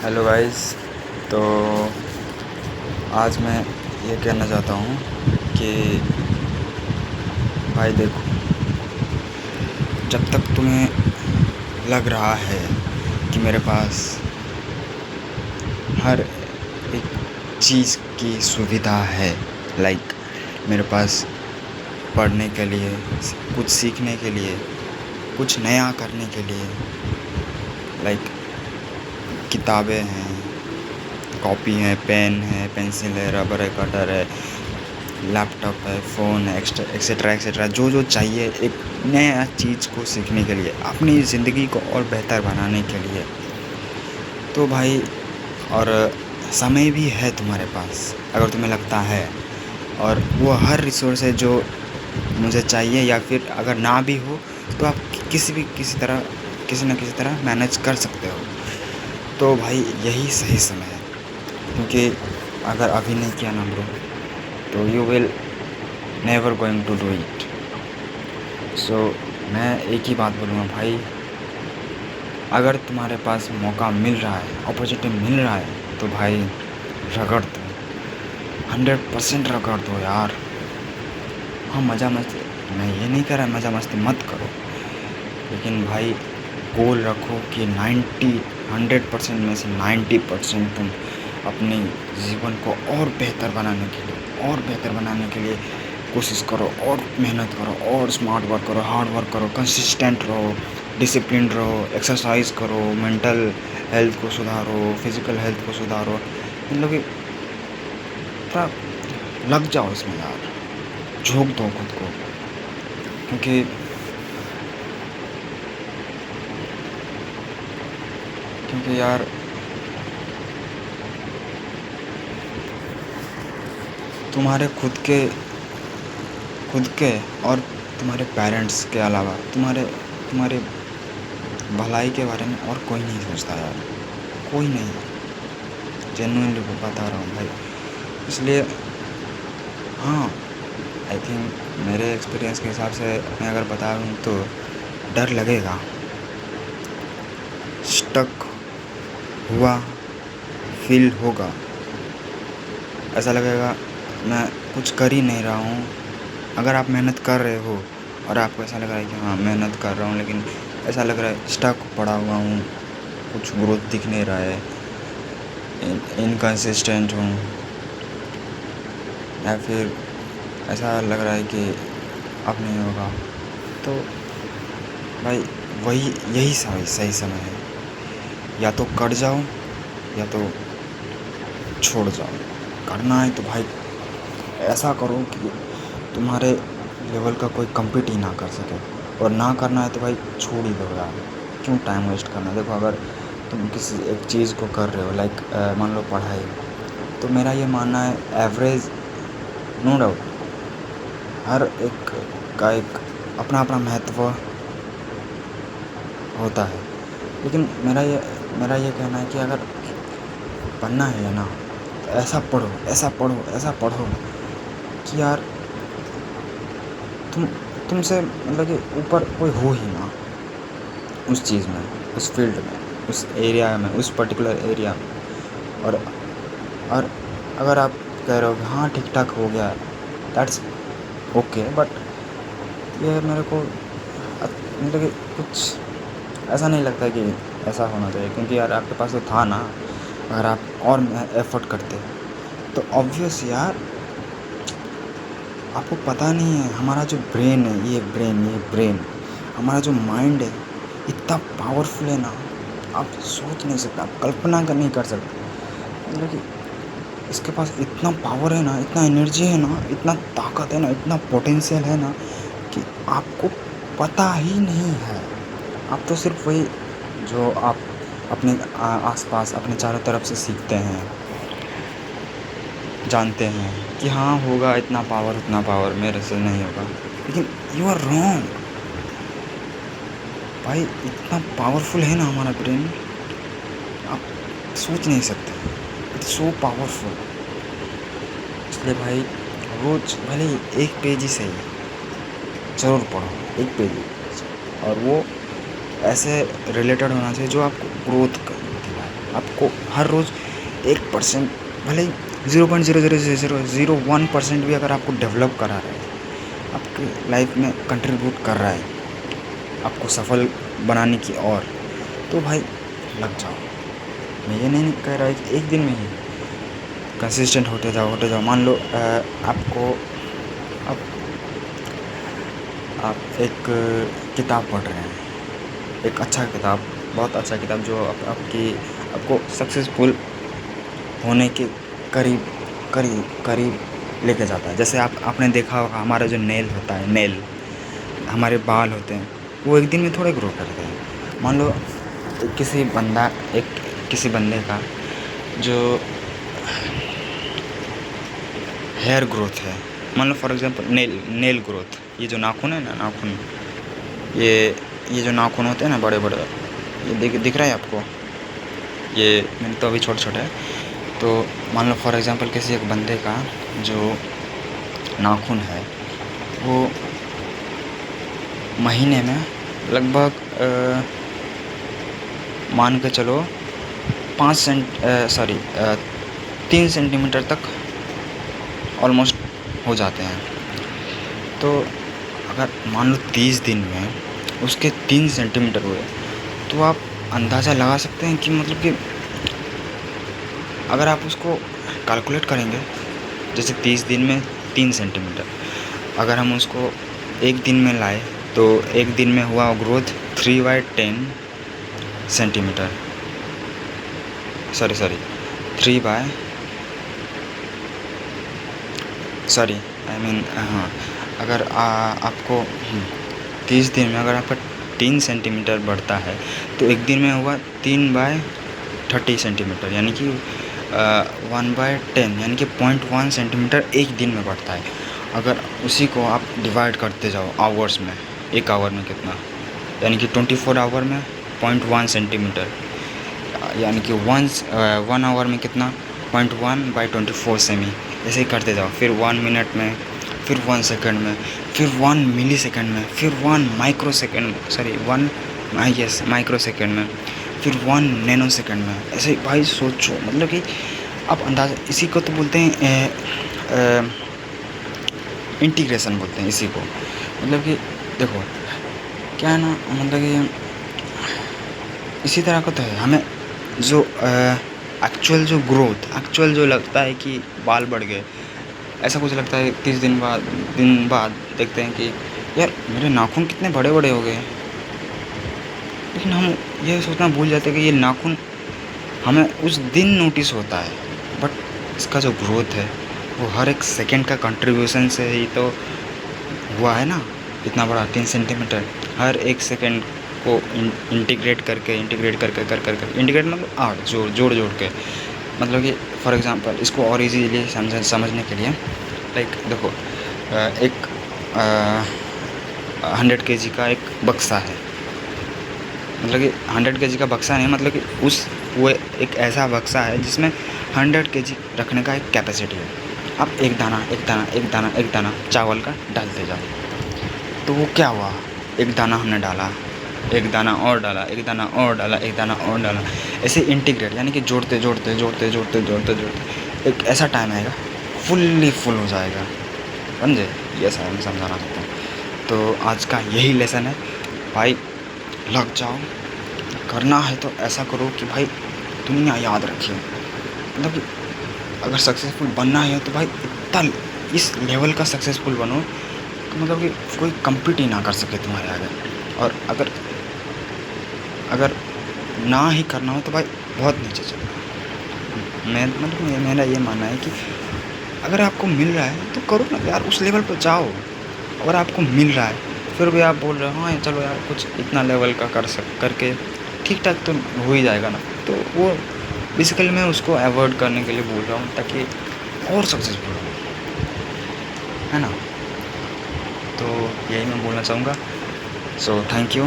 Hello guys. तो आज मैं ये कहना चाहता हूँ कि भाई देखो, जब तक तुम्हें लग रहा है कि मेरे पास हर एक चीज़ की सुविधा है, लाइक मेरे पास पढ़ने के लिए, कुछ सीखने के लिए, कुछ नया करने के लिए, लाइक किताबें हैं, कॉपी है, पेन है, पेंसिल है, रबर है, कटर है, लैपटॉप है, फ़ोन है, एक्सेट्रा एक्सेट्रा, जो जो चाहिए एक नया चीज़ को सीखने के लिए, अपनी ज़िंदगी को और बेहतर बनाने के लिए। तो भाई, और समय भी है तुम्हारे पास, अगर तुम्हें लगता है, और वो हर रिसोर्स है जो मुझे चाहिए, या फिर अगर ना भी हो तो आप किसी न किसी तरह मैनेज कर सकते हो। तो भाई यही सही समय है, क्योंकि अगर अभी नहीं किया ना ब्रो, तो you will never going to do it. So मैं एक ही बात बोलूँगा भाई, अगर तुम्हारे पास मौका मिल रहा है, अपॉर्चुनिटी मिल रहा है, तो भाई रगड़ दो, 100% रगड़ दो यार। हाँ, मज़ा मस्ती, मैं ये नहीं कह रहा मज़ा मस्ती मत करो, लेकिन भाई गोल रखो कि 100% में से 90% तुम अपने जीवन को और बेहतर बनाने के लिए कोशिश करो, और मेहनत करो, और स्मार्ट वर्क करो, हार्ड वर्क करो, कंसिस्टेंट रहो, डिसिप्लिन रहो, एक्सरसाइज करो, मेंटल हेल्थ को सुधारो, फिज़िकल हेल्थ को सुधारो। इन लोग थोड़ा लग जाओ इसमें यार, झोंक दो खुद को, क्योंकि यार तुम्हारे खुद के और तुम्हारे पेरेंट्स के अलावा तुम्हारे भलाई के बारे में और कोई नहीं सोचता यार, कोई नहीं। जेन्युइनली बता रहा हूँ भाई, इसलिए हाँ, आई थिंक मेरे एक्सपीरियंस के हिसाब से मैं अगर बता दूँ तो डर लगेगा, स्टक हुआ फील होगा, ऐसा लगेगा मैं कुछ कर ही नहीं रहा हूँ। अगर आप मेहनत कर रहे हो और आपको ऐसा लग रहा है कि हाँ मेहनत कर रहा हूँ, लेकिन ऐसा लग रहा है स्टक पड़ा हुआ हूँ, कुछ ग्रोथ दिख नहीं रहा है, इनकंसिस्टेंट हूँ, या फिर ऐसा लग रहा है कि अब नहीं होगा, तो भाई यही सही समय है। या तो कट जाओ या तो छोड़ जाओ। करना है तो भाई ऐसा करो कि तुम्हारे लेवल का कोई कम्पीट ही ना कर सके, और ना करना है तो भाई छोड़ ही दो यार, क्यों टाइम वेस्ट करना। देखो, अगर तुम किसी एक चीज़ को कर रहे हो, लाइक मान लो पढ़ाई, तो मेरा ये मानना है एवरेज, नो डाउट, हर एक का एक अपना अपना महत्व होता है, लेकिन मेरा ये कहना है कि अगर पढ़ना है ना, तो ऐसा पढ़ो कि यार तुमसे मतलब कि ऊपर कोई हो ही ना उस चीज़ में, उस फील्ड में, उस एरिया में, उस पर्टिकुलर एरिया में। और अगर आप कह रहे हो कि हाँ ठीक ठाक हो गया, दैट्स ओके, बट ये मेरे को मतलब कि कुछ ऐसा नहीं लगता कि ऐसा होना चाहिए, क्योंकि यार आपके पास तो था ना, अगर आप और एफर्ट करते तो ऑब्वियस यार, आपको पता नहीं है हमारा जो ब्रेन है, ये ब्रेन, हमारा जो माइंड है, इतना पावरफुल है ना, आप सोच नहीं सकते, आप कल्पना नहीं कर सकते। मतलब कि इसके पास इतना पावर है ना, इतना एनर्जी है ना, इतना ताकत है ना, इतना पोटेंशियल है ना, कि आपको पता ही नहीं है। आप तो सिर्फ वही जो आप अपने आसपास अपने चारों तरफ से सीखते हैं, जानते हैं कि हाँ होगा इतना पावर, उतना पावर मेरे से नहीं होगा, लेकिन यू आर रॉन्ग भाई। इतना पावरफुल है ना हमारा ब्रेन, आप सोच नहीं सकते, इट्स सो पावरफुल। इसलिए भाई रोज़ भले ही एक पेज ही सही ज़रूर पढ़ो, एक पेज ही, और वो ऐसे रिलेटेड होना चाहिए जो आपको ग्रोथ दिलाए, आपको हर रोज़ 1% भले ही 0.00001% भी अगर आपको डेवलप करा रहा है, आपकी लाइफ में कंट्रीब्यूट कर रहा है आपको सफल बनाने की ओर, तो भाई लग जाओ। मैं ये नहीं कह रहा है कि एक दिन में ही कंसिस्टेंट होते जाओ। मान लो आपको आप एक किताब पढ़ रहे हैं, एक अच्छा किताब, बहुत अच्छा किताब जो आपको सक्सेसफुल होने के करीब करीब करीब लेके जाता है। जैसे आपने देखा होगा, हमारा जो नेल होता है, नेल हमारे बाल होते हैं, वो एक दिन में थोड़े ग्रो करते हैं। मान लो किसी बंदे का जो हेयर ग्रोथ है, मान लो फॉर एग्जांपल नेल ग्रोथ, ये जो नाखून है ना, नाखून, ये जो नाखून होते हैं ना बड़े बड़े, ये दिख रहा है आपको, ये मेरे तो अभी छोटे छोटे है। तो मान लो फॉर एग्जांपल किसी एक बंदे का जो नाखून है वो महीने में लगभग मान के चलो 3 सेंटीमीटर तक ऑलमोस्ट हो जाते हैं। तो अगर मान लो 30 दिन में उसके 3 सेंटीमीटर हुए, तो आप अंदाज़ा लगा सकते हैं कि मतलब कि अगर आप उसको कैलकुलेट करेंगे, जैसे 30 दिन में 3 सेंटीमीटर, अगर हम उसको एक दिन में लाए तो एक दिन में हुआ ग्रोथ 3/10 सेंटीमीटर, हाँ, अगर आपको 30 दिन में अगर आपका 3 सेंटीमीटर बढ़ता है तो एक दिन में हुआ 3/30 सेंटीमीटर, यानी कि 1/10, यानी कि 0.1 सेंटीमीटर एक दिन में बढ़ता है। अगर उसी को आप डिवाइड करते जाओ आवर्स में, एक आवर में कितना, यानी कि 24 आवर में 0.1 सेंटीमीटर, यानी कि 1 आवर में कितना, 0.1/24 सेमी, ऐसे ही करते जाओ। फिर 1 मिनट में, फिर 1 सेकंड में, फिर 1 मिली सेकंड में, फिर 1 माइक्रो सेकंड में, फिर 1 नैनो सेकंड में। ऐसे ही भाई सोचो, मतलब कि आप अंदाज़ा, इसी को तो बोलते हैं इंटीग्रेशन बोलते हैं इसी को। मतलब कि देखो क्या है ना, मतलब कि इसी तरह का तो है। हमें जो एक्चुअल जो लगता है कि बाल बढ़ गए, ऐसा कुछ लगता है 30 दिन बाद देखते हैं कि यार मेरे नाखून कितने बड़े बड़े हो गए, लेकिन हम ये सोचना भूल जाते हैं कि ये नाखून हमें उस दिन नोटिस होता है, बट इसका जो ग्रोथ है वो हर एक सेकंड का कंट्रीब्यूशन से ही तो हुआ है ना। इतना बड़ा 3 सेंटीमीटर, हर एक सेकंड को इंटीग्रेट करके इंटीग्रेट मतलब जोड़ के, मतलब कि फॉर एग्जांपल इसको और इजीली समझने के लिए, लाइक देखो, एक 100 kg का एक बक्सा है, मतलब कि 100 kg का बक्सा नहीं, मतलब कि वो एक ऐसा बक्सा है जिसमें 100 kg रखने का एक कैपेसिटी है। आप एक दाना चावल का डालते जाओ, तो वो क्या हुआ, एक दाना हमने डाला, एक दाना और डाला, ऐसे इंटीग्रेट, यानी कि जोड़ते एक ऐसा टाइम आएगा फुल हो जाएगा, समझे। ये ऐसा मैं समझाना चाहता हूँ। तो आज का यही लेसन है भाई, लग जाओ, करना है तो ऐसा करो कि भाई दुनिया याद रखे। मतलब कि अगर सक्सेसफुल बनना है तो भाई इतना इस लेवल का सक्सेसफुल बनो कि मतलब कि कोई कम्पीट ही ना कर सके तुम्हारे आगे। और अगर ना ही करना हो तो भाई बहुत नीचे चलो। मेरा ये मानना है कि अगर आपको मिल रहा है तो करो ना यार, उस लेवल पर जाओ। अगर आपको मिल रहा है फिर भी आप बोल रहे हो हाँ चलो यार कुछ इतना लेवल का करके ठीक ठाक तो हो ही जाएगा ना, तो वो बेसिकली मैं उसको अवॉइड करने के लिए बोल रहा हूँ, ताकि और सक्सेसफुल हो, है ना। तो यही मैं बोलना चाहूँगा। So thank you.